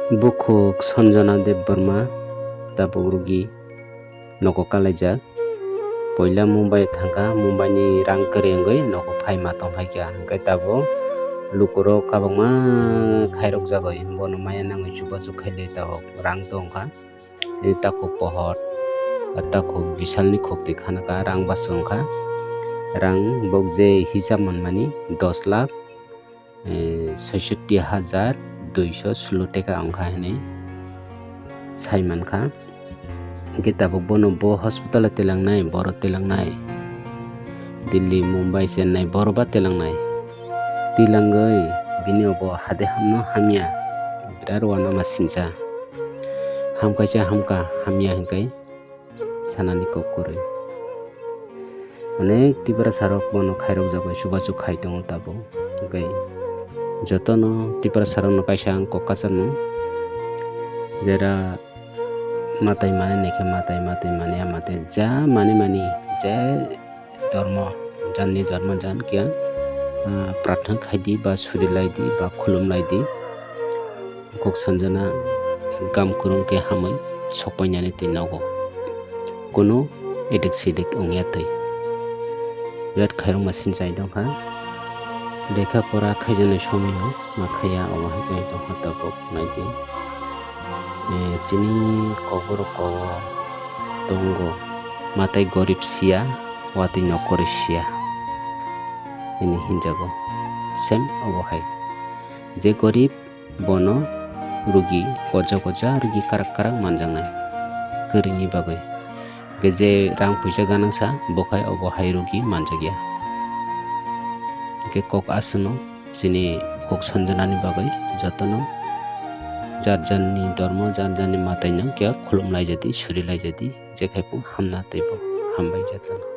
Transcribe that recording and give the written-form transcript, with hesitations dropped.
Bukuk Sanjana Debbarma tabuk rugi nogo kalaijak poila Mumbai thangka Mumbai ni rang kerengoi nogo phaima tongphaikya hingkai tabo lukurok kabangma khairok jagoi bono maya nangoi chubachu khailai tabok rang tongkha sini takuk pohor takuk bisalni khokti khanaka rang basu wngkha rang bok je hisab manmani 10,66,216 taka wngkha hinui saimankha hingke tabuk bono bo hospital telangnai boro telangnai Delhi Mumbai Chennai boroba telangnai tilangoi bini bo hade hamno hamya birar wanama sincha hamkaisa hamka hamya hingkai sanani kokkoroi onek tipara sarok bono khairok jagoi chubachu khai tongo tabo hingkai jotono tipara sarok no kaisa ang kokacharno jera matai mane neke matai mane amate ja mani ja dharma janni dharma jan kya pratna khaidi ba surilai di ba khulumlai di kok sanjana gam kurung ke hamai sokpainani tinago kuno edik sidik ongya tei birat khairok masin chai dongkha lekha pora khaijani somoyo makhaya owahakai tongkha tabuk naiji sini kobor ko tongo matai gorib sia wati nokor sia ini hinjago sem obohai je gorib bono rugi koja rugi karak manjangnai kerini bagoi geje rang puisa ganangsa bokai obohai rugi manjagya ke kok asuno sini kok sanjanani bagoi jotono jar janni dharma jar janni matai no kya khulumlai jadi surilai jadi jekhaipu hamna teibo hambai jatano।